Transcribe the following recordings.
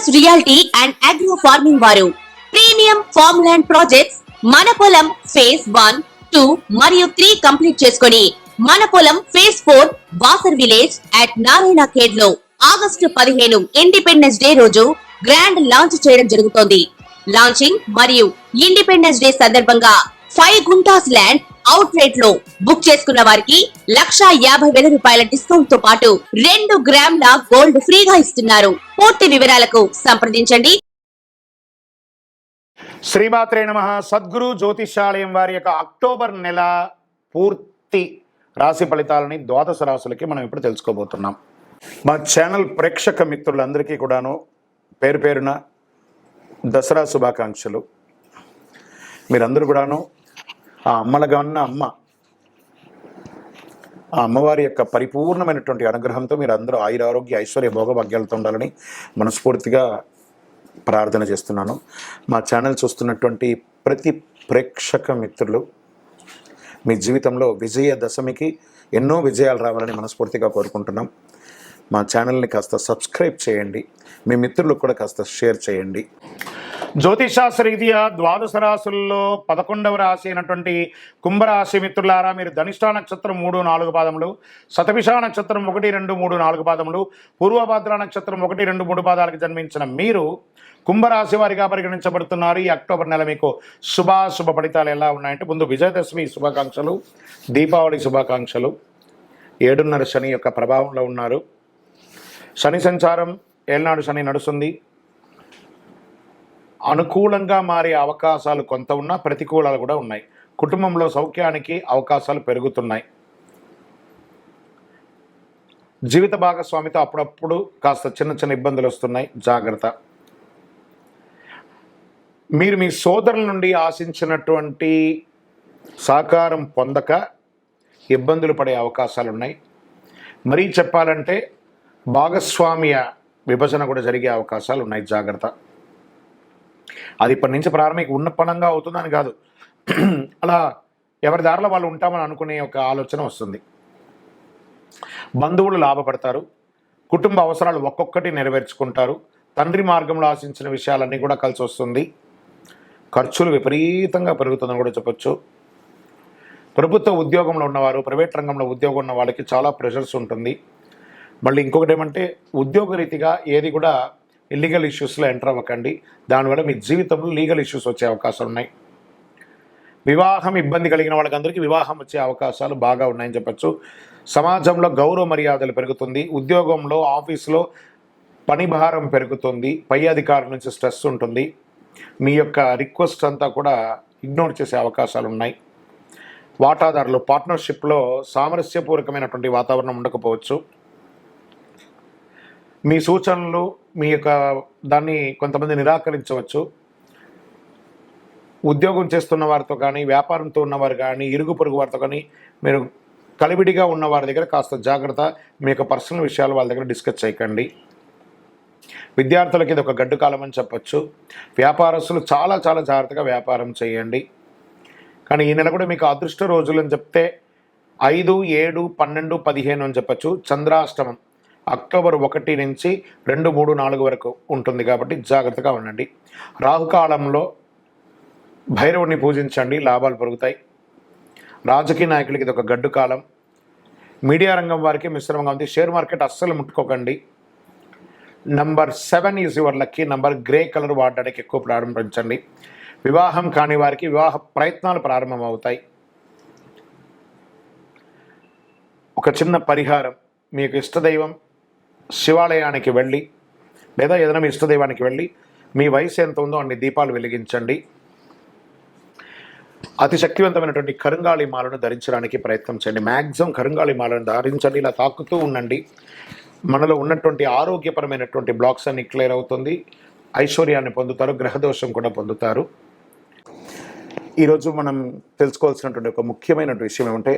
Focus reality and agro farming వారు premium farm land projects మన పొలం ఫేజ్ 1, 2 మరియు 3 కంప్లీట్ చేసుకొని మన పొలం phase 4 Wasar village at Narayana Khed లో ఆగస్టు 15 ఇండిపెండెన్స్ డే రోజు గ్రాండ్ లాంచ్ చేయడం జరుగుతోంది. లాంచింగ్ మరియు ఇండిపెండెన్స్ డే సందర్భంగా 5 గుంటాస్ ల్యాండ్ అవుట్ రేట్ లో బుక్ చేసుకున్న వారికి 1,50,000 రూపాయల డిస్కౌంట్ తో పాటు 2 గ్రాముల గోల్డ్ ఫ్రీగా ఇస్తున్నారు. పూర్తి వివరాలకు సంప్రదించండి. శ్రీమాత్రే నమః. సద్గురు జ్యోతిషాలయం వారి యొక్క అక్టోబర్ నెల పూర్తి రాశి ఫలితాలని ద్వాదశ రాశులకి మనం ఇప్పుడు తెలుసుకోబోతున్నాం. మా ఛానల్ ప్రేక్షక మిత్రులందరికీ కూడాను పేరు పేరున దసరా శుభాకాంక్షలు. మీరందరూ కూడాను ఆ అమ్మలుగా ఉన్న అమ్మ ఆ అమ్మవారి యొక్క పరిపూర్ణమైనటువంటి అనుగ్రహంతో మీరు అందరూ ఆయురారోగ్య ఐశ్వర్య భోగభాగ్యాలతో ఉండాలని మనస్ఫూర్తిగా ప్రార్థన చేస్తున్నాను. మా ఛానల్ చూస్తున్నటువంటి ప్రతి ప్రేక్షక మిత్రులు మీ జీవితంలో విజయదశమికి ఎన్నో విజయాలు రావాలని మనస్ఫూర్తిగా కోరుకుంటున్నాం. మా ఛానల్ని కాస్త సబ్స్క్రైబ్ చేయండి, మీ మిత్రులకు కూడా కాస్త షేర్ చేయండి. జ్యోతిషాస్త్ర రీత్యా ద్వాదశ రాశుల్లో 11వ రాశి అయినటువంటి కుంభరాశి మిత్రులారా, మీరు ధనిష్ఠా నక్షత్రం 3, 4 పాదములు, శతభిష నక్షత్రం 1, 2, 3, 4 పాదములు, పూర్వభద్ర నక్షత్రం 1, 2, 3 పాదాలకు జన్మించిన మీరు కుంభరాశి వారిగా పరిగణించబడుతున్నారు. ఈ అక్టోబర్ నెల మీకు శుభ ఫలితాలు ఎలా ఉన్నాయంటే, ముందు విజయదశమి శుభాకాంక్షలు, దీపావళి శుభాకాంక్షలు. 7.5 శని యొక్క ప్రభావంలో ఉన్నారు. శని సంచారం ఏళ్ళనాడు శని నడుస్తుంది. అనుకూలంగా మారే అవకాశాలు కొంత ఉన్నా ప్రతికూలాలు కూడా ఉన్నాయి. కుటుంబంలో సౌఖ్యానికి అవకాశాలు పెరుగుతున్నాయి. జీవిత భాగస్వామితో అప్పుడప్పుడు కాస్త చిన్న ఇబ్బందులు వస్తున్నాయి, జాగ్రత్త. మీరు మీ సోదరుల నుండి ఆశించినటువంటి సహకారం పొందక ఇబ్బందులు పడే అవకాశాలు ఉన్నాయి. మరీ చెప్పాలంటే భాగస్వామ్య విభజన కూడా జరిగే అవకాశాలు ఉన్నాయి, జాగ్రత్త. అది ఇప్పటి నుంచి ప్రారంభిక ఉన్నపణంగా అవుతుందని కాదు, అలా ఎవరి దారిలో వాళ్ళు ఉంటామని అనుకునే ఒక ఆలోచన వస్తుంది. బంధువులు లాభపడతారు. కుటుంబ అవసరాలు ఒక్కొక్కటి నెరవేర్చుకుంటారు. తండ్రి మార్గంలో ఆశించిన విషయాలన్నీ కూడా కలిసి వస్తుంది. ఖర్చులు విపరీతంగా పెరుగుతుందని కూడా చెప్పొచ్చు. ప్రభుత్వ ఉద్యోగంలో ఉన్నవారు, ప్రైవేట్ రంగంలో ఉద్యోగం ఉన్న వాళ్ళకి చాలా ప్రెషర్స్ ఉంటుంది. మళ్ళీ ఇంకొకటి ఏమంటే, ఉద్యోగరీతిగా ఏది కూడా ఇల్లీగల్ ఇష్యూస్లో ఎంటర్ అవ్వకండి. దానివల్ల మీ జీవితంలో లీగల్ ఇష్యూస్ వచ్చే అవకాశాలు ఉన్నాయి. వివాహం ఇబ్బంది కలిగిన వాళ్ళకందరికీ వివాహం వచ్చే అవకాశాలు బాగా ఉన్నాయని చెప్పచ్చు. సమాజంలో గౌరవ మర్యాదలు పెరుగుతుంది. ఉద్యోగంలో, ఆఫీసులో పని భారం పెరుగుతుంది. పై అధికారుల నుంచి స్ట్రెస్ ఉంటుంది. మీ యొక్క రిక్వెస్ట్ అంతా కూడా ఇగ్నోర్ చేసే అవకాశాలు ఉన్నాయి. వాటాదారులు, పార్ట్నర్షిప్లో సామరస్యపూర్వకమైనటువంటి వాతావరణం ఉండకపోవచ్చు. మీ సూచనలు, మీ యొక్క దాన్ని కొంతమంది నిరాకరించవచ్చు. ఉద్యోగం చేస్తున్న వారితో కానీ, వ్యాపారంతో ఉన్నవారు కానీ, ఇరుగు పొరుగు వారితో కానీ మీరు కలివిడిగా ఉన్న వారి దగ్గర కాస్త జాగ్రత్త. మీ యొక్క పర్సనల్ విషయాలు వాళ్ళ దగ్గర డిస్కస్ చేయకండి. విద్యార్థులకి ఇది ఒక గడ్డు కాలం అని చెప్పచ్చు. వ్యాపారస్తులు చాలా జాగ్రత్తగా వ్యాపారం చేయండి. కానీ ఈ నెల కూడా మీకు అదృష్ట రోజులు అని చెప్తే 5, 7, 12, 15 అని చెప్పచ్చు. చంద్రాష్టమం అక్టోబర్ 1 నుంచి 2, 3, 4 వరకు ఉంటుంది కాబట్టి జాగ్రత్తగా ఉండండి. రాహుకాలంలో భైరవుని పూజించండి, లాభాలు పెరుగుతాయి. రాజకీయ నాయకులకి ఇది ఒక గడ్డు కాలం. మీడియా రంగం వారికి మిశ్రమంగా ఉంది. షేర్ మార్కెట్ అస్సలు ముట్టుకోకండి. Number 7 is your lucky number. Grey colour వాడడానికి ఎక్కువ ప్రారంభించండి. వివాహం కాని వారికి వివాహ ప్రయత్నాలు ప్రారంభమవుతాయి. ఒక చిన్న పరిహారం, మీకు ఇష్టదైవం శివాలయానికి వెళ్ళి లేదా ఏదైనా మీ ఇష్టదైవానికి వెళ్ళి మీ వయసు ఎంత ఉందో అన్ని దీపాలు వెలిగించండి. అతి శక్తివంతమైనటువంటి కరుంగాళి మాలను ధరించడానికి ప్రయత్నం చేయండి. మ్యాక్సిమం కరుంగాళి మాలను ధరించండి. ఇలా తాకుతూ ఉండండి. మనలో ఉన్నటువంటి ఆరోగ్యపరమైనటువంటి బ్లాక్స్ అన్ని క్లియర్ అవుతుంది. ఐశ్వర్యాన్ని పొందుతారు, గ్రహదోషం కూడా పొందుతారు. ఈరోజు మనం తెలుసుకోవాల్సినటువంటి ఒక ముఖ్యమైన విషయం ఏమంటే,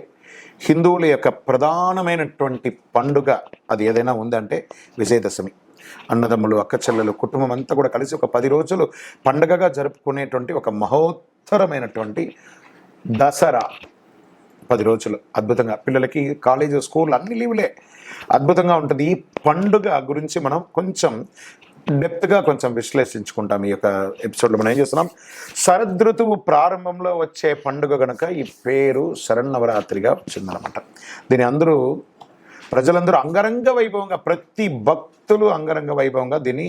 హిందువుల యొక్క ప్రధానమైనటువంటి పండుగ అది ఏదైనా ఉందంటే విజయదశమి. అన్నదమ్ములు, అక్క చెల్లెలు, కుటుంబం అంతా కూడా కలిసి ఒక 10 రోజులు పండుగగా జరుపుకునేటువంటి ఒక మహోత్తరమైనటువంటి దసరా. 10 రోజులు అద్భుతంగా పిల్లలకి కాలేజీ, స్కూల్ అన్ని లీవులే, అద్భుతంగా ఉంటుంది. ఈ పండుగ గురించి మనం కొంచెం డెప్త్గా కొంచెం విశ్లేషించుకుంటాం. ఈ యొక్క ఎపిసోడ్లో మనం ఏం చేస్తున్నాం, శరదృతువు ప్రారంభంలో వచ్చే పండుగ కనుక ఈ పేరు శరన్నవరాత్రిగా వచ్చిందనమాట. దీని ప్రజలందరూ అంగరంగ వైభవంగా, ప్రతి భక్తులు అంగరంగ వైభవంగా దీన్ని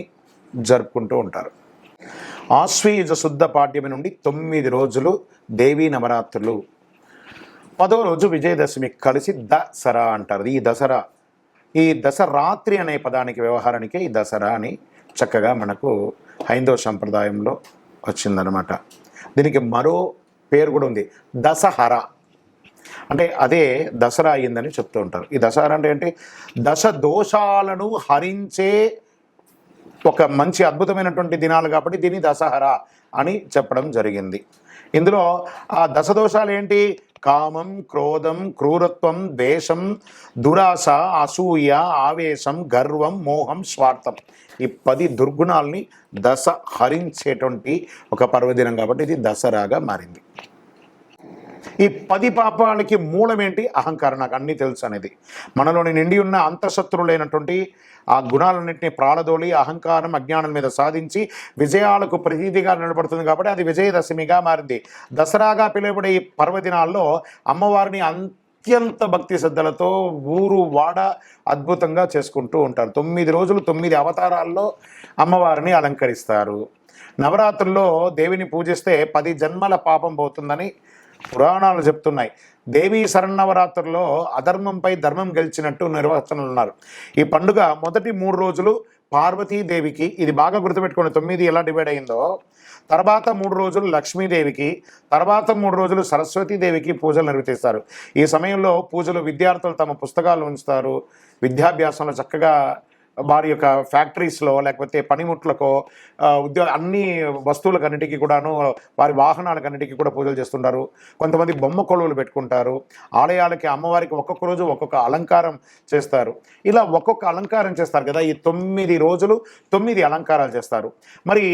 జరుపుకుంటూ ఉంటారు. ఆశ్వీజ శుద్ధ పాడ్యమి నుండి 9 రోజులు దేవీ నవరాత్రులు. 10వ రోజు విజయదశమి కలిసి దసరా అంటారు. ఈ దసరాత్రి అనే పదానికి వ్యవహారానికి ఈ దసరా అని చక్కగా మనకు హైందవ సంప్రదాయంలో వచ్చిందనమాట. దీనికి మరో పేరు కూడా ఉంది, దశహర. అంటే అదే దసరా అయ్యిందని చెప్తూ ఉంటారు. ఈ దసరా అంటే ఏంటి, దశ దోషాలను హరించే ఒక మంచి అద్భుతమైనటువంటి దినాలు కాబట్టి దీన్ని దశహర అని చెప్పడం జరిగింది. ఇందులో ఆ దశదోషాలు ఏంటి, కామం, క్రోధం, క్రూరత్వం, ద్వేషం, దురాశ, అసూయ, ఆవేశం, గర్వం, మోహం, స్వార్థం, ఈ 10 దుర్గుణాలని దశ హరించేటువంటి ఒక పర్వదినం కాబట్టి ఇది దసరాగా మారింది. ఈ 10 పాపాలకి మూలం ఏంటి, అహంకారం. నాకు అన్నీ తెలుసు అనేది మనలోని నిండి ఉన్న అంతఃశత్రులైనటువంటి ఆ గుణాలన్నింటినీ ప్రాళదోలి అహంకారం అజ్ఞానం మీద సాధించి విజయాలకు ప్రతీతిగా నిలబడుతుంది కాబట్టి అది విజయదశమిగా మారింది. దసరాగా పిలువబడే ఈ పర్వదినాల్లో అమ్మవారిని అత్యంత భక్తి శ్రద్ధలతో ఊరు వాడ అద్భుతంగా చేసుకుంటూ ఉంటారు. 9 రోజులు 9 అవతారాల్లో అమ్మవారిని అలంకరిస్తారు. నవరాత్రుల్లో దేవిని పూజిస్తే 10 జన్మల పాపం పోతుందని పురాణాలు చెప్తున్నాయి. దేవీ శరన్నవరాత్రుల్లో అధర్మంపై ధర్మం గెలిచినట్టు నిర్వచనలు ఉన్నారు. ఈ పండుగ మొదటి 3 రోజులు పార్వతీదేవికి, ఇది బాగా గుర్తుపెట్టుకోండి, 9 ఎలా డివైడ్ అయిందో, తర్వాత 3 రోజులు లక్ష్మీదేవికి, తర్వాత 3 రోజులు సరస్వతీదేవికి పూజలు నిర్వహిస్తారు. ఈ సమయంలో పూజలు విద్యార్థులు తమ పుస్తకాలు ఉంచుతారు. విద్యాభ్యాసంలో చక్కగా వారి యొక్క ఫ్యాక్టరీస్లో లేకపోతే పనిముట్లకో అన్ని వస్తువులకన్నిటికీ కూడాను, వారి వాహనాలకన్నిటికీ కూడా పూజలు చేస్తుంటారు. కొంతమంది బొమ్మ కొలువులు పెట్టుకుంటారు. ఆలయాలకి అమ్మవారికి ఒక్కొక్క రోజు ఒక్కొక్క అలంకారం చేస్తారు. ఇలా ఒక్కొక్క అలంకారం చేస్తారు కదా. ఈ 9 రోజులు 9 అలంకారాలు చేస్తారు. మరి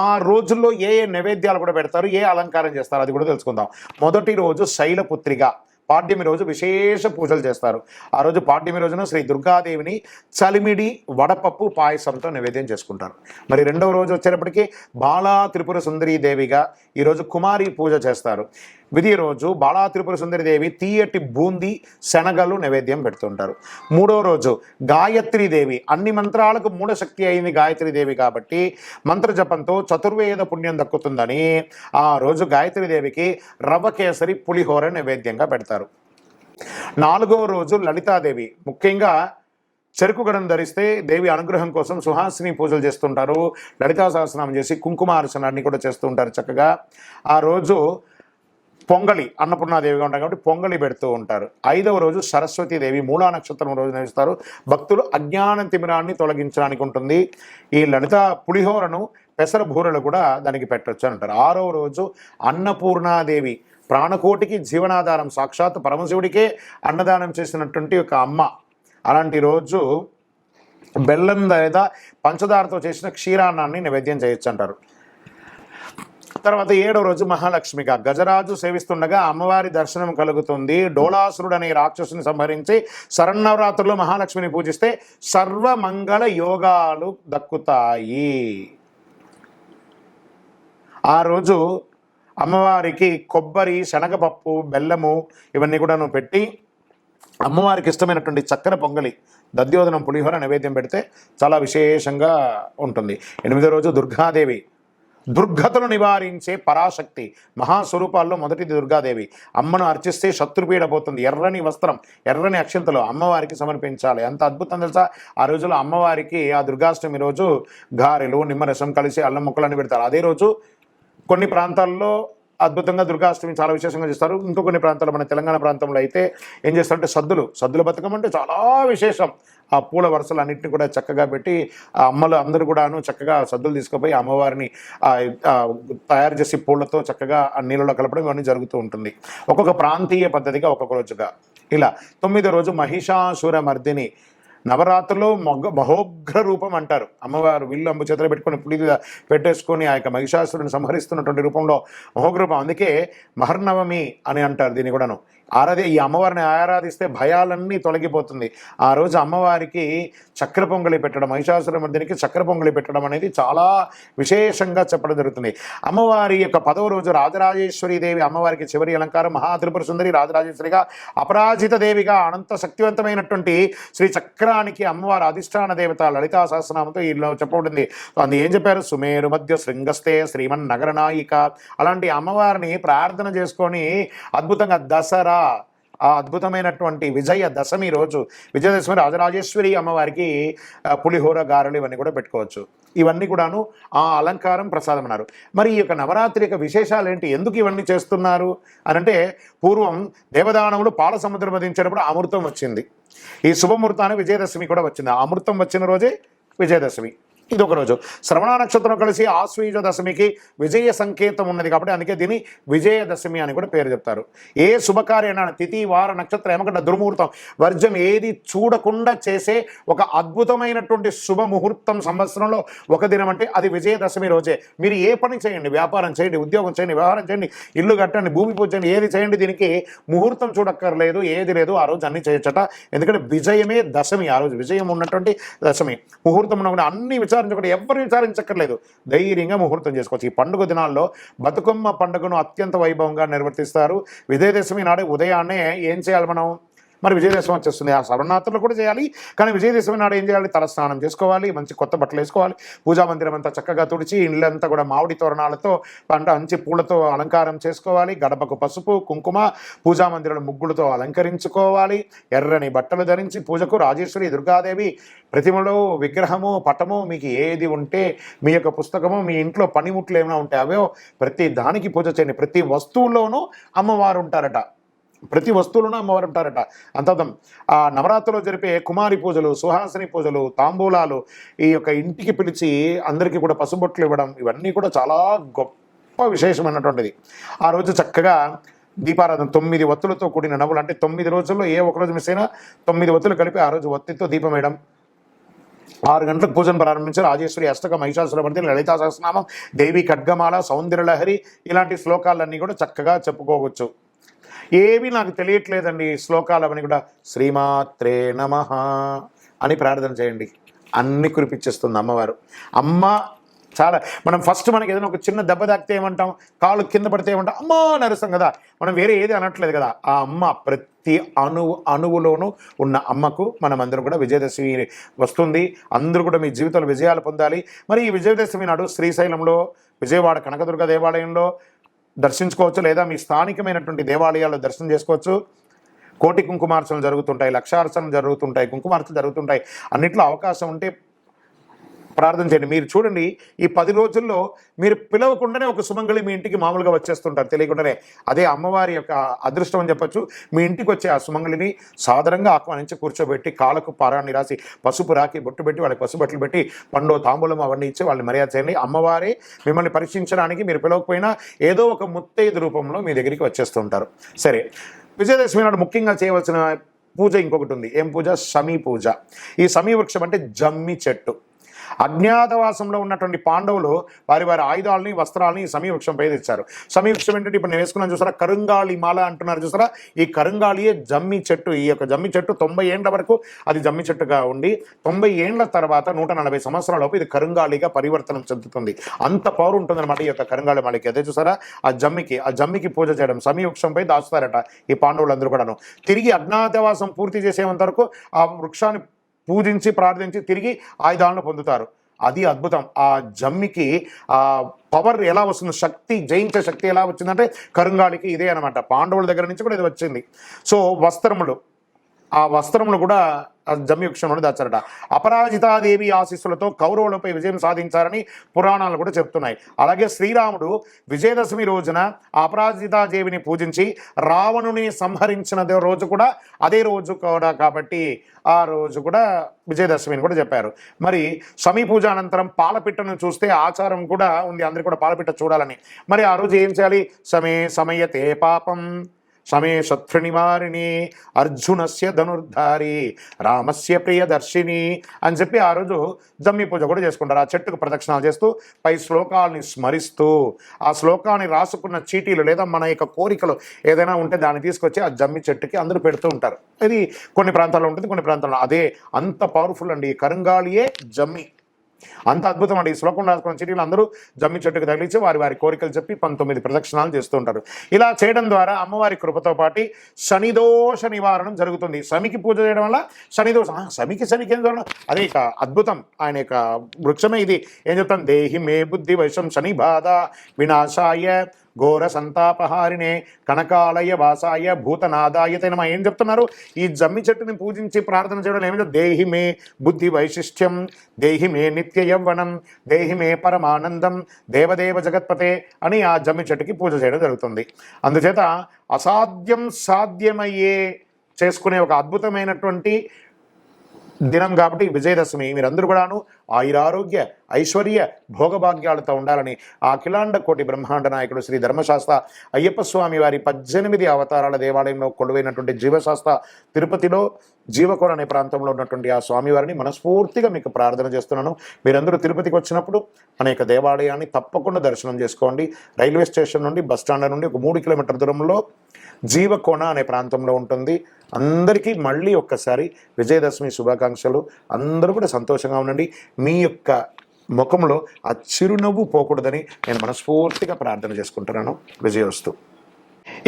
ఆ రోజుల్లో ఏ నైవేద్యాలు కూడా పెడతారు, ఏ అలంకారం చేస్తారు అది కూడా తెలుసుకుందాం. మొదటి రోజు శైలపుత్రిగా, పాడ్యమి రోజు విశేష పూజలు చేస్తారు. ఆ రోజు పాడ్యమి రోజున శ్రీ దుర్గాదేవిని చలిమిడి వడపప్పు పాయసంతో నివేద్యం చేసుకుంటారు. మరి రెండవ రోజు వచ్చేటప్పటికి బాలా త్రిపుర సుందరీ దేవిగా ఈరోజు కుమారి పూజ చేస్తారు. విధి రోజు బాలా త్రిపుర సుందరి దేవి తీయటి బూందీ శనగలు నైవేద్యం పెడుతుంటారు. 3వ రోజు గాయత్రీదేవి, అన్ని మంత్రాలకు మూఢశక్తి అయింది గాయత్రీదేవి కాబట్టి మంత్ర జపంతో చతుర్వేద పుణ్యం దక్కుతుందని ఆ రోజు గాయత్రీదేవికి రవ్వ కేసరి పులిహోర నైవేద్యంగా పెడతారు. 4వ రోజు లలితాదేవి, ముఖ్యంగా చెరుకు గడం ధరిస్తే దేవి అనుగ్రహం కోసం సుహాసిని పూజలు చేస్తుంటారు. లలితా సహస్రనామం చేసి కుంకుమార్చనాన్ని కూడా చేస్తూ ఉంటారు చక్కగా. ఆ రోజు పొంగలి, అన్నపూర్ణాదేవిగా ఉంటారు కాబట్టి పొంగలి పెడుతూ ఉంటారు. 5వ రోజు సరస్వతీదేవి, మూలా నక్షత్రం రోజు నిర్వహిస్తారు. భక్తులు అజ్ఞాన తిమిరాన్ని తొలగించడానికి ఉంటుంది. ఈ లలిత పులిహోరను పెసర బూరెలు కూడా దానికి పెట్టవచ్చు అంటారు. 6వ రోజు అన్నపూర్ణాదేవి, ప్రాణకోటికి జీవనాధారం, సాక్షాత్ పరమశివుడికే అన్నదానం చేసినటువంటి ఒక అమ్మ. అలాంటి రోజు బెల్లం లేదా పంచదారతో చేసిన క్షీరాన్నాన్ని నైవేద్యం చేయొచ్చు అంటారు. తర్వాత 7వ రోజు మహాలక్ష్మిగా, గజరాజు సేవిస్తుండగా అమ్మవారి దర్శనం కలుగుతుంది. డోలాసురుడు అనే రాక్షసుని సంహరించి శరన్నవరాత్రుల్లో మహాలక్ష్మిని పూజిస్తే సర్వమంగళ యోగాలు దక్కుతాయి. ఆ రోజు అమ్మవారికి కొబ్బరి, శనగపప్పు, బెల్లము ఇవన్నీ కూడా పెట్టి అమ్మవారికి ఇష్టమైనటువంటి చక్కెర పొంగలి, దద్యోదనం, పులిహోర నైవేద్యం పెడితే చాలా విశేషంగా ఉంటుంది. 8వ రోజు దుర్గాదేవి, దుర్గతను నివారించే పరాశక్తి, మహాస్వరూపాల్లో మొదటిది దుర్గాదేవి. అమ్మను అర్చిస్తే శత్రుపీడ పోతుంది. ఎర్రని వస్త్రం, ఎర్రని అక్షంతలు అమ్మవారికి సమర్పించాలి. ఎంత అద్భుతం తెలుసా. ఆ రోజులో అమ్మవారికి ఆ దుర్గాష్టమి రోజు గారెలు, నిమ్మరసం కలిసి అల్లం ముక్కలన్నీ పెడతారు. అదే రోజు కొన్ని ప్రాంతాల్లో అద్భుతంగా దుర్గాష్టమి చాలా విశేషంగా చేస్తారు. ఇంకో కొన్ని ప్రాంతాల్లో, మన తెలంగాణ ప్రాంతంలో అయితే ఏం చేస్తారంటే సద్దుల బతుకమ్మ అంటే చాలా విశేషం. ఆ పూల వరుసలు అన్నింటినీ కూడా చక్కగా పెట్టి ఆ అమ్మలు అందరూ కూడాను చక్కగా సద్దులు తీసుకుపోయి అమ్మవారిని తయారు చేసి పూలతో చక్కగా ఆ నీళ్ళలో కలపడం ఇవన్నీ జరుగుతూ ఉంటుంది. ఒక్కొక్క ప్రాంతీయ పద్ధతిగా ఒక్కొక్క రోజుగా. ఇలా 9వ రోజు మహిషాసుర మర్దిని. నవరాత్రుల్లో మహోగ్ర రూపం అంటారు. అమ్మవారు విల్లు అంబు చేతులు పెట్టుకొని పులి పెట్టేసుకొని ఆ యొక్క మహిషాసురుని సంహరిస్తున్నటువంటి రూపంలో మహోగ్ర రూపం. అందుకే మహర్నవమి అని అంటారు దీన్ని కూడాను. ఈ అమ్మవారిని ఆరాధిస్తే భయాలన్నీ తొలగిపోతుంది. ఆ రోజు అమ్మవారికి చక్కెర పొంగలి పెట్టడం, మహిషాసురమర్దినికి చక్కెర పొంగలి పెట్టడం అనేది చాలా విశేషంగా చెప్పడం జరుగుతుంది. అమ్మవారి యొక్క 10వ రోజు రాజరాజేశ్వరి దేవి అమ్మవారికి చివరి అలంకారం మహాత్రిపుర సుందరి రాజరాజేశ్వరిగా, అపరాజిత దేవిగా, అనంత శక్తివంతమైనటువంటి శ్రీ చక్రానికి అమ్మవారి అధిష్టాన దేవత లలితా సహస్రనామంతో ఈలో చెప్పబడింది. అందు ఏం చెప్పారు? సుమేరు మధ్య శృంగస్తే శ్రీమన్ నగరనాయిక. అలాంటి అమ్మవారిని ప్రార్థన చేసుకొని అద్భుతంగా దసరా, ఆ అద్భుతమైనటువంటి విజయదశమి రోజు, విజయదశమి రాజరాజేశ్వరి అమ్మవారికి పులిహోర, గారెలు ఇవన్నీ కూడా పెట్టుకోవచ్చు. ఇవన్నీ కూడాను ఆ అలంకారం ప్రసాదం అన్నారు. మరి ఈ యొక్క నవరాత్రి యొక్క విశేషాలు ఏంటి? ఎందుకు ఇవన్నీ చేస్తున్నారు అని అంటే, పూర్వం దేవదానవులు పాల సముద్రం వధించేటప్పుడు అమృతం వచ్చింది. ఈ శుభముహూర్తానికి విజయదశమి కూడా వచ్చింది. ఆ అమృతం వచ్చిన రోజే విజయదశమి. ఇది ఒక రోజు. శ్రవణ నక్షత్రం కలిసి ఆశ్వీజ దశమికి విజయ సంకేతం ఉన్నది కాబట్టి అందుకే దీన్ని విజయదశమి అని కూడా పేరు చెప్తారు. ఏ శుభకార్యైనా తిథి, వార, నక్షత్రం, ఏమకంటే దుర్ముహూర్తం, వర్జం ఏది చూడకుండా చేసే ఒక అద్భుతమైనటువంటి శుభముహూర్తం సంవత్సరంలో ఒక దినం అంటే అది విజయదశమి రోజే. మీరు ఏ పని చేయండి, వ్యాపారం చేయండి, ఉద్యోగం చేయండి, వ్యవహారం చేయండి, ఇల్లు కట్టండి, భూమి పూజ చేయండి, ఏది చేయండి, దీనికి ముహూర్తం చూడక్కర్లేదు, ఏది లేదు, ఆ రోజు అన్ని చేయొచ్చట. ఎందుకంటే విజయమే దశమి. ఆ రోజు విజయం ఉన్నటువంటి దశమి. ముహూర్తం ఉన్న అన్ని విచారించకుండా, ఎవరు విచారించక్కర్లేదు, ధైర్యంగా ముహూర్తం చేసుకోవచ్చు. ఈ పండుగ దినాల్లో బతుకమ్మ పండుగను అత్యంత వైభవంగా నిర్వర్తిస్తారు. విజయదశమి నాడు ఉదయాన్నే ఏం చేయాలి మనం? మరి విజయదశమి వచ్చేస్తుంది. ఆ శరణార్థులు కూడా చేయాలి. కానీ విజయదశమి నాడు ఏం చేయాలి? తలస్నానం చేసుకోవాలి, మంచి కొత్త బట్టలు వేసుకోవాలి, పూజా మందిరం అంతా చక్కగా తుడిచి ఇళ్ళంతా కూడా మామిడి తోరణాలతో అంచి పూలతో అలంకారం చేసుకోవాలి. గడపకు పసుపు, కుంకుమ, పూజా మందిరం ముగ్గులతో అలంకరించుకోవాలి. ఎర్రని బట్టలు ధరించి పూజకు రాజేశ్వరి, దుర్గాదేవి ప్రతిమలో, విగ్రహము, పటము, మీకు ఏది ఉంటే, మీ యొక్క పుస్తకము, మీ ఇంట్లో పనిముట్లు ఏమైనా ఉంటే అవో ప్రతి దానికి పూజ చేయండి. ప్రతి వస్తువుల్లోనూ అమ్మవారు ఉంటారట. ప్రతి వస్తువులను అమ్మవారు ఉంటారట. అంతర్థం. ఆ నవరాత్రిలో జరిపే కుమారి పూజలు, సుహాసిని పూజలు, తాంబూలాలు, ఈ యొక్క ఇంటికి పిలిచి అందరికీ కూడా పసుబొట్లు ఇవ్వడం, ఇవన్నీ కూడా చాలా గొప్ప విశేషమైనటువంటిది. ఆ రోజు చక్కగా దీపారాధన 9 ఒత్తులతో కూడిన నవ్వులు, అంటే 9 రోజుల్లో ఏ ఒక్కరోజు మిస్ అయినా 9 ఒత్తులు కలిపి ఆ రోజు ఒత్తితో దీపం వేయడం. 6 గంటలకు పూజను ప్రారంభించి రాజేశ్వరి అష్టక, మహిషాసురమర్దిని, లలితా సహస్రనామం, దేవి ఖడ్గమాల, సౌందర్యలహరి ఇలాంటి శ్లోకాలన్నీ కూడా చక్కగా చెప్పుకోవచ్చు. ఏవి నాకు తెలియట్లేదండి శ్లోకాలు అవన్నీ కూడా శ్రీమాత్రే నమః అని ప్రార్థన చేయండి. అన్ని కురిపించేస్తుంది అమ్మవారు. అమ్మ చాలా మనం ఫస్ట్ మనకి ఏదైనా ఒక చిన్న దెబ్బ తాకితే ఏమంటాం? కాలు కింద పడితే ఏమంటాం? అమ్మా నరుస్తాం కదా. మనం వేరే ఏది అనట్లేదు కదా. ఆ అమ్మ ప్రతి అణువులోనూ ఉన్న అమ్మకు మనం అందరం కూడా విజయదశమి వస్తుంది. అందరూ కూడా మీ జీవితంలో విజయాలు పొందాలి. మరి ఈ విజయదశమి నాడు శ్రీశైలంలో, విజయవాడ కనకదుర్గ దేవాలయంలో దర్శించుకోవచ్చు, లేదా మీ స్థానికమైనటువంటి దేవాలయాల్లో దర్శనం చేసుకోవచ్చు. కోటి కుంకుమార్చనలు జరుగుతుంటాయి, లక్షార్చనలు జరుగుతుంటాయి, కుంకుమార్చనలు జరుగుతుంటాయి. అన్నిట్లో అవకాశం ఉంటే ప్రార్థన చేయండి. మీరు చూడండి, ఈ 10 రోజుల్లో మీరు పిలవకుండానే ఒక సుమంగళి మీ ఇంటికి మామూలుగా వచ్చేస్తుంటారు తెలియకుండానే. అదే అమ్మవారి యొక్క అదృష్టం అని చెప్పొచ్చు. మీ ఇంటికి వచ్చే ఆ సుమంగళిని సాదరంగా ఆహ్వానించి కూర్చోబెట్టి, కాళ్ళకు పారాన్ని రాసి, పసుపు రాకి బొట్టు పెట్టి, వాళ్ళకి పసుపు బట్టలు పెట్టి, పండు తాంబూలం అవన్నీ ఇచ్చి వాళ్ళని మర్యాద చేయండి. అమ్మవారే మిమ్మల్ని పరీక్షించడానికి మీరు పిలవకపోయినా ఏదో ఒక ముత్తైదు రూపంలో మీ దగ్గరికి వచ్చేస్తుంటారు. సరే, విజయదశమి నాడు ముఖ్యంగా చేయవలసిన పూజ ఇంకొకటి ఉంది. ఏం పూజ? సమీ పూజ. ఈ సమీ వృక్షం అంటే జమ్మి చెట్టు. అజ్ఞాతవాసంలో ఉన్నటువంటి పాండవులు వారి ఆయుధాలని, వస్త్రాలని ఈ సమీ వృక్షంపై తెచ్చారు. సమీ వృక్షం ఏంటంటే ఇప్పుడు నేను వేసుకున్నాను చూసారా, కరుంగాళి మాల అంటున్నారు చూసారా, ఈ కరుంగాళియే జమ్మి చెట్టు. ఈ యొక్క జమ్మి చెట్టు 90 ఏండ్ల వరకు అది జమ్మి చెట్టుగా ఉండి 90 ఏండ్ల తర్వాత 140 సంవత్సరాల లోపు ఇది కరుంగాళిగా పరివర్తనం చెందుతుంది. అంత పవర్ ఉంటుందన్నమాట ఈ యొక్క కరుంగాళి మాలకి. అదే చూసారా, ఆ జమ్మికి పూజ చేయడం, సమీ వృక్షంపై దాచుతారట ఈ పాండవులందరూ కూడాను. తిరిగి అజ్ఞాతవాసం పూర్తి చేసేంత వరకు ఆ వృక్షాన్ని పూజించి ప్రార్థించి తిరిగి ఆయుధాలను పొందుతారు. అది అద్భుతం. ఆ జమ్మికి ఆ పవర్ ఎలా వస్తుంది, శక్తి, జయించే శక్తి ఎలా వచ్చిందంటే కరుంగాళికి ఇదే అనమాట. పాండవుల దగ్గర నుంచి కూడా ఇది వచ్చింది. సో వస్త్రములు, ఆ వస్త్రములు కూడా జమ్మి వృక్షంలో దాచారట. అపరాజితాదేవి ఆశీస్సులతో కౌరవులపై విజయం సాధించారని పురాణాలు కూడా చెప్తున్నాయి. అలాగే శ్రీరాముడు విజయదశమి రోజున అపరాజితాదేవిని పూజించి రావణుని సంహరించిన రోజు కూడా అదే రోజు కూడా కాబట్టి ఆ రోజు కూడా విజయదశమిని కూడా చెప్పారు. మరి సమీ పూజ అనంతరం పాలపిట్టను చూస్తే ఆచారం కూడా ఉంది, అందరికీ కూడా పాలపిట్ట చూడాలని. మరి ఆ రోజు ఏం చేయాలి? సమయతే పాపం సమే శత్రు నివారిణి అర్జునస్య ధనుర్ధారి రామస్య ప్రియదర్శిని అని చెప్పి ఆ రోజు జమ్మి పూజ కూడా చేసుకుంటారు. ఆ చెట్టుకు ప్రదక్షిణాలు చేస్తూ పై శ్లోకాలని స్మరిస్తూ ఆ శ్లోకాన్ని రాసుకున్న చీటీలు లేదా మన యొక్క కోరికలు ఏదైనా ఉంటే దాన్ని తీసుకొచ్చి ఆ జమ్మి చెట్టుకి అందరూ పెడుతూ ఉంటారు. ఇది కొన్ని ప్రాంతాల్లో ఉంటుంది, కొన్ని ప్రాంతాల్లో అదే అంత పవర్ఫుల్ అండి. కరంగాళియే జమ్మి, అంత అద్భుతం అండి. ఈ శ్లోకం రాసుకున్న చీటీలు అందరూ జమ్మి చెట్టుకు తగిలించి వారి వారి కోరికలు చెప్పి 19 ప్రదక్షిణాలు చేస్తూ ఉంటారు. ఇలా చేయడం ద్వారా అమ్మవారి కృపతో పాటు శనిదోష నివారణం జరుగుతుంది. శమికి పూజ చేయడం వల్ల శనికి ఏం చూడడం అదే ఇక అద్భుతం. ఆయన యొక్క వృక్షమే ఇది. ఏం చెప్తాను, దేహి మే బుద్ధి వైశం శని బాధ వినాశాయ ఘోర సంతాపహారిణే కనకాలయ వాసాయ భూతనాదాయ తనమ. ఏం చెప్తున్నారు, ఈ జమ్మి చెట్టుని పూజించి ప్రార్థన చేయడం ఏమిటో, దేహి మే బుద్ధి వైశిష్ట్యం, దేహి మే నిత్య యవ్వనం, దేహి మే పరమానందం, దేవదేవ జగత్పతే అని ఆ జమ్మి చెట్టుకి పూజ చేయడం జరుగుతుంది. అందుచేత అసాధ్యం సాధ్యమయ్యే చేసుకునే ఒక అద్భుతమైనటువంటి దినం కాబట్టి విజయదశమి. మీరందరూ కూడాను ఆయురారోగ్య ఐశ్వర్య భోగభాగ్యాలతో ఉండాలని ఆ అఖిలాండ కోటి బ్రహ్మాండ నాయకుడు శ్రీ ధర్మశాస్త్ర అయ్యప్ప స్వామి వారి 18 అవతారాల దేవాలయంలో కొలువైనటువంటి జీవశాస్త్ర తిరుపతిలో జీవకోణ అనే ప్రాంతంలో ఉన్నటువంటి ఆ స్వామివారిని మనస్ఫూర్తిగా మీకు ప్రార్థన చేస్తున్నాను. మీరందరూ తిరుపతికి వచ్చినప్పుడు అనేక దేవాలయాన్ని తప్పకుండా దర్శనం చేసుకోండి. రైల్వే స్టేషన్ నుండి బస్టాండ్ నుండి ఒక 3 కిలోమీటర్ల దూరంలో జీవకోణ అనే ప్రాంతంలో ఉంటుంది. అందరికీ మళ్ళీ ఒక్కసారి విజయదశమి శుభాకాంక్షలు. అందరూ కూడా సంతోషంగా ఉండండి. మీ యొక్క ముఖంలో ఆ చిరునవ్వు పోకూడదని నేను మనస్ఫూర్తిగా ప్రార్థన చేసుకుంటున్నాను. విజయోస్తు.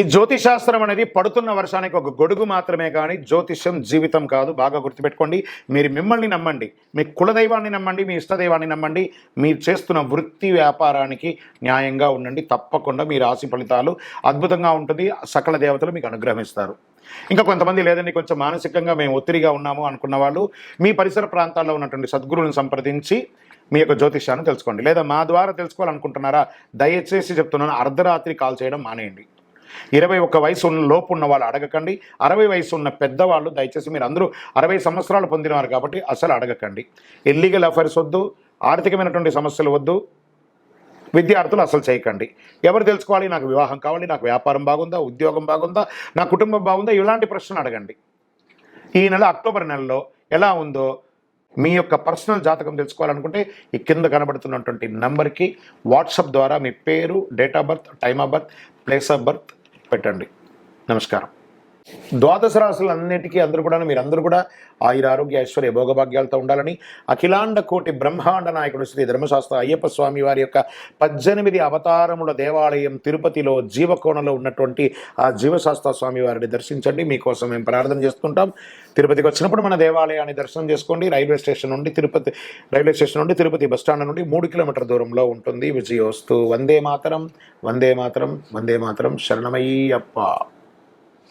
ఈ జ్యోతిశాస్త్రం అనేది పడుతున్న వర్షానికి ఒక గొడుగు మాత్రమే కానీ జ్యోతిష్యం జీవితం కాదు. బాగా గుర్తుపెట్టుకోండి. మీరు మిమ్మల్ని నమ్మండి, మీ కులదైవాన్ని నమ్మండి, మీ ఇష్టదైవాన్ని నమ్మండి. మీరు చేస్తున్న వృత్తి వ్యాపారానికి న్యాయంగా ఉండండి. తప్పకుండా మీ రాశి ఫలితాలు అద్భుతంగా ఉంటుంది. సకల దేవతలు మీకు అనుగ్రహిస్తారు. ఇంకా కొంతమంది లేదండి కొంచెం మానసికంగా మేము ఒత్తిడిగా ఉన్నాము అనుకున్న వాళ్ళు మీ పరిసర ప్రాంతాల్లో ఉన్నటువంటి సద్గురువులను సంప్రదించి మీ యొక్క జ్యోతిష్యాన్ని తెలుసుకోండి. లేదా మా ద్వారా తెలుసుకోవాలనుకుంటున్నారా, దయచేసి చెప్తున్నాను, అర్ధరాత్రి కాల్ చేయడం మానేయండి. 21 వయసు లోపు ఉన్న వాళ్ళు అడగకండి. 60 వయసు ఉన్న పెద్దవాళ్ళు దయచేసి, మీరు అందరూ 60 సంవత్సరాలు పొందినవారు కాబట్టి అసలు అడగకండి. ఇల్లీగల్ అఫైర్స్ వద్దు, ఆర్థికమైనటువంటి సమస్యలు వద్దు, విద్యార్థులు అసలు చేయకండి. ఎవరు తెలుసుకోవాలి, నాకు వివాహం కావాలి, నాకు వ్యాపారం బాగుందా, ఉద్యోగం బాగుందా, నా కుటుంబం బాగుందా, ఇలాంటి ప్రశ్నలు అడగండి. ఈ నెల అక్టోబర్ నెలలో ఎలా ఉందో మీ యొక్క పర్సనల్ జాతకం తెలుసుకోవాలనుకుంటే ఈ కింద కనబడుతున్నటువంటి నెంబర్కి వాట్సాప్ ద్వారా మీ పేరు, date of birth, time of birth, place of birth పెట్టండి. నమస్కారం. ద్వాదశ రాశులన్నిటికీ మీరందరూ కూడా ఆయురారోగ్య ఐశ్వర్య భోగభాగ్యాలతో ఉండాలని అఖిలాండ కోటి బ్రహ్మాండ నాయకుడు శ్రీ ధర్మశాస్త్ర అయ్యప్ప స్వామి వారి యొక్క 18 అవతారముల దేవాలయం తిరుపతిలో జీవకోణలో ఉన్నటువంటి ఆ జీవశాస్త్ర స్వామి వారిని దర్శించండి. మీకోసం మేము ప్రార్థన చేస్తుంటాం. తిరుపతికి వచ్చినప్పుడు మన దేవాలయాన్ని దర్శనం చేసుకోండి. రైల్వే స్టేషన్ నుండి తిరుపతి బస్టాండ్ నుండి 3 కిలోమీటర్ల దూరంలో ఉంటుంది. విజయోస్తు. వందే మాతరం, వందే మాతరం, వందే మాతరం. శరణమయ్యప్ప.